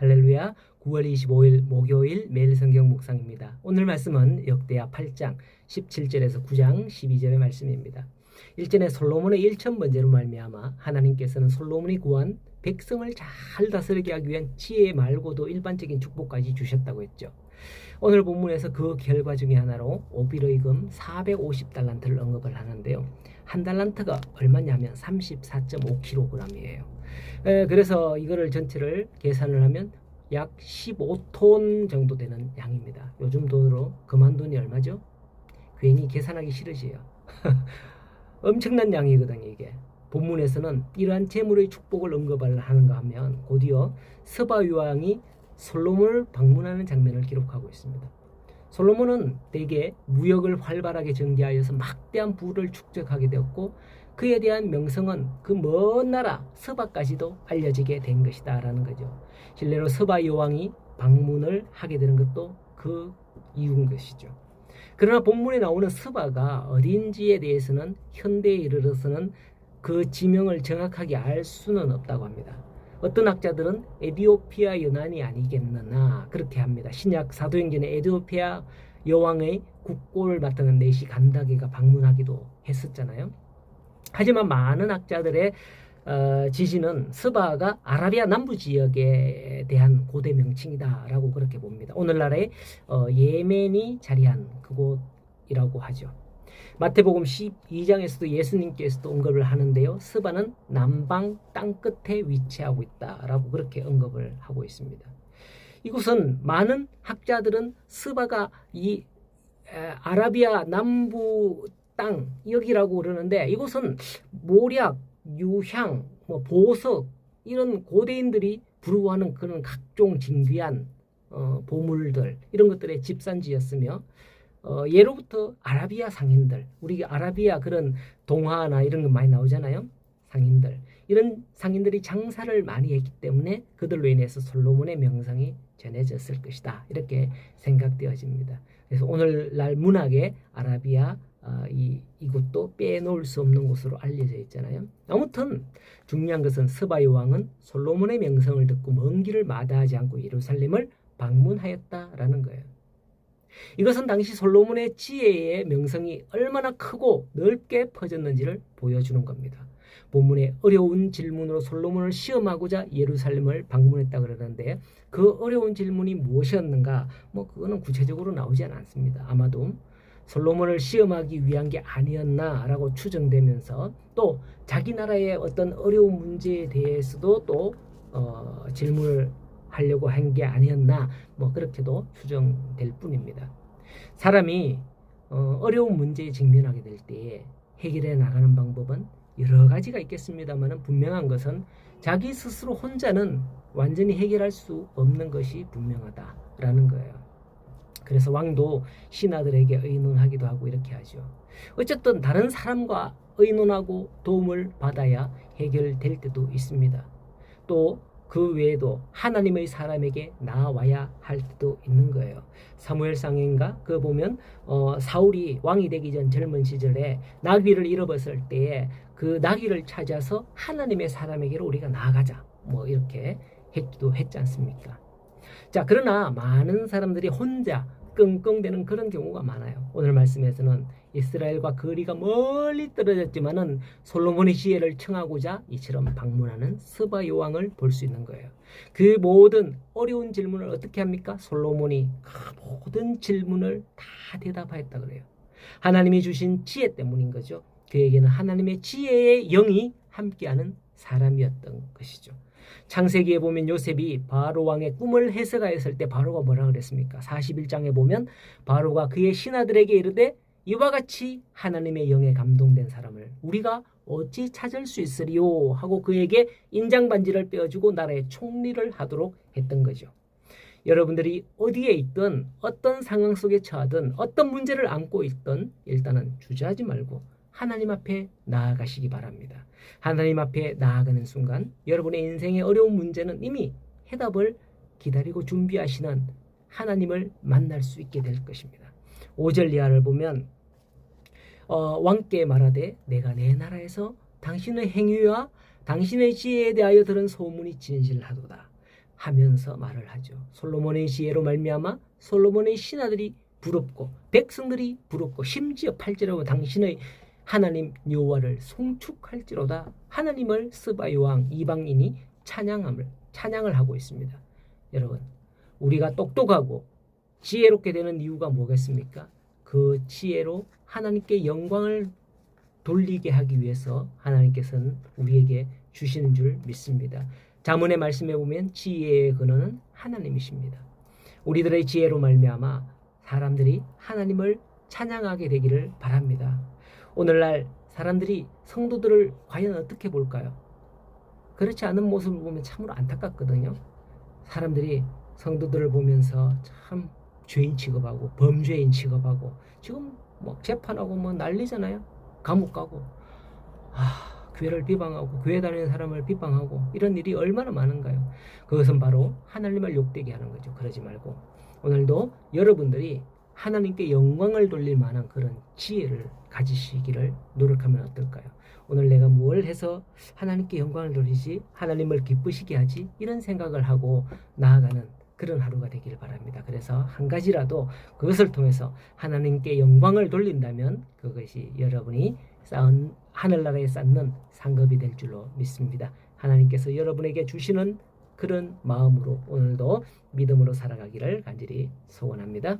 할렐루야. 9월 25일 목요일 매일 성경 묵상입니다. 오늘 말씀은 역대하 8장 17절에서 9장 12절의 말씀입니다. 일전에 솔로몬의 1,000번째로 말미암아 하나님께서는 솔로몬이 구한 백성을 잘 다스리게 하기 위한 지혜 말고도 일반적인 축복까지 주셨다고 했죠. 오늘 본문에서 그 결과 중에 하나로 오빌의 금 450달란트를 언급을 하는데요. 한 달란트가 얼마냐면 34.5kg이에요. 그래서 이거를 전체를 계산을 하면 약 15톤 정도 되는 양입니다. 요즘 돈으로 금한 돈이 얼마죠? 괜히 계산하기 싫으시요. 엄청난 양이거든요, 이게. 본문에서는 이러한 재물의 축복을 언급을 하는가 하면 곧이어 스바 왕이 솔로몬을 방문하는 장면을 기록하고 있습니다. 솔로몬은 대개 무역을 활발하게 전개하여서 막대한 부를 축적하게 되었고 그에 대한 명성은 그 먼 나라 스바까지도 알려지게 된 것이다 라는 거죠. 실례로 스바 여왕이 방문을 하게 되는 것도 그 이유인 것이죠. 그러나 본문에 나오는 스바가 어딘지에 대해서는 현대에 이르러서는 그 지명을 정확하게 알 수는 없다고 합니다. 어떤 학자들은 에디오피아 연안이 아니겠느냐 그렇게 합니다. 신약 사도행전에 에디오피아 여왕의 국고를 맡은 네시 간다게가 방문하기도 했었잖아요. 하지만 많은 학자들의 지지는 스바가 아라비아 남부 지역에 대한 고대 명칭이다라고 그렇게 봅니다. 오늘날의 예멘이 자리한 그곳이라고 하죠. 마태복음 12장에서도 예수님께서도 언급을 하는데요. 스바는 남방 땅끝에 위치하고 있다라고 그렇게 언급을 하고 있습니다. 이곳은 많은 학자들은 스바가 이 아라비아 남부 땅 여기라고 그러는데 이곳은 모략, 유향, 보석 이런 고대인들이 부러워하는 그런 각종 진귀한 보물들 이런 것들의 집산지였으며 예로부터 아라비아 상인들, 우리 아라비아 그런 동화나 이런 거 많이 나오잖아요. 상인들. 이런 상인들이 장사를 많이 했기 때문에 그들로 인해서 솔로몬의 명성이 전해졌을 것이다. 이렇게 생각되어집니다. 그래서 오늘날 문학에 아라비아 이곳도 빼놓을 수 없는 곳으로 알려져 있잖아요. 아무튼 중요한 것은 스바의 왕은 솔로몬의 명성을 듣고 먼 길을 마다하지 않고 예루살렘을 방문하였다라는 거예요. 이것은 당시 솔로몬의 지혜의 명성이 얼마나 크고 넓게 퍼졌는지를 보여주는 겁니다. 본문의 어려운 질문으로 솔로몬을 시험하고자 예루살렘을 방문했다 그러는데 그 어려운 질문이 무엇이었는가? 그거는 구체적으로 나오지 않습니다. 아마도 솔로몬을 시험하기 위한 게 아니었나라고 추정되면서 또 자기 나라의 어떤 어려운 문제에 대해서도 또 질문을 하려고 한 게 아니었나 그렇게도 추정될 뿐입니다. 사람이 어려운 문제에 직면하게 될 때 해결해 나가는 방법은 여러 가지가 있겠습니다만 분명한 것은 자기 스스로 혼자는 완전히 해결할 수 없는 것이 분명하다라는 거예요. 그래서 왕도 신하들에게 의논하기도 하고 이렇게 하죠. 어쨌든 다른 사람과 의논하고 도움을 받아야 해결될 때도 있습니다. 또 그 외에도 하나님의 사람에게 나와야 할 때도 있는 거예요. 사무엘상인가 그 보면 사울이 왕이 되기 전 젊은 시절에 나귀를 잃어버렸을 때에 그 나귀를 찾아서 하나님의 사람에게로 우리가 나아가자 이렇게 했기도 했지 않습니까? 자, 그러나 많은 사람들이 혼자 끙끙대는 그런 경우가 많아요. 오늘 말씀에서는 이스라엘과 거리가 멀리 떨어졌지만은 솔로몬의 지혜를 청하고자 이처럼 방문하는 스바 여왕을 볼 수 있는 거예요. 그 모든 어려운 질문을 어떻게 합니까? 솔로몬이 그 모든 질문을 다 대답하였다 그래요. 하나님이 주신 지혜 때문인 거죠. 그에게는 하나님의 지혜의 영이 함께하는 사람이었던 것이죠. 창세기에 보면 요셉이 바로 왕의 꿈을 해석하였을 때 바로가 뭐라 그랬습니까? 41장에 보면 바로가 그의 신하들에게 이르되 이와 같이 하나님의 영에 감동된 사람을 우리가 어찌 찾을 수 있으리요 하고 그에게 인장반지를 빼어주고 나라의 총리를 하도록 했던 거죠. 여러분들이 어디에 있든 어떤 상황 속에 처하든 어떤 문제를 안고 있든 일단은 주저하지 말고 하나님 앞에 나아가시기 바랍니다. 하나님 앞에 나아가는 순간 여러분의 인생의 어려운 문제는 이미 해답을 기다리고 준비하시는 하나님을 만날 수 있게 될 것입니다. 5절 이하를 보면 왕께 말하되 내가 내 나라에서 당신의 행위와 당신의 지혜에 대하여 들은 소문이 진실하도다. 하면서 말을 하죠. 솔로몬의 지혜로 말미암아 솔로몬의 신하들이 부럽고 백성들이 부럽고 심지어 8절에 당신의 하나님 여호와를 송축할지로다. 하나님을 스바의 왕 이방인이 찬양을 하고 있습니다. 여러분, 우리가 똑똑하고 지혜롭게 되는 이유가 뭐겠습니까? 그 지혜로 하나님께 영광을 돌리게 하기 위해서 하나님께서는 우리에게 주시는 줄 믿습니다. 잠언의 말씀에 보면 지혜의 근원은 하나님이십니다. 우리들의 지혜로 말미암아 사람들이 하나님을 찬양하게 되기를 바랍니다. 오늘날 사람들이 성도들을 과연 어떻게 볼까요? 그렇지 않은 모습을 보면 참으로 안타깝거든요. 사람들이 성도들을 보면서 참 죄인 취급하고 범죄인 취급하고 지금 뭐 재판하고 뭐 난리잖아요. 감옥 가고 교회를 비방하고 교회 다니는 사람을 비방하고 이런 일이 얼마나 많은가요? 그것은 바로 하나님을 욕되게 하는 거죠. 그러지 말고 오늘도 여러분들이 하나님께 영광을 돌릴 만한 그런 지혜를 가지시기를 노력하면 어떨까요? 오늘 내가 뭘 해서 하나님께 영광을 돌리지, 하나님을 기쁘시게 하지, 이런 생각을 하고 나아가는 그런 하루가 되기를 바랍니다. 그래서 한 가지라도 그것을 통해서 하나님께 영광을 돌린다면 그것이 여러분이 쌓은 하늘나라에 쌓는 상급이 될 줄로 믿습니다. 하나님께서 여러분에게 주시는 그런 마음으로 오늘도 믿음으로 살아가기를 간절히 소원합니다.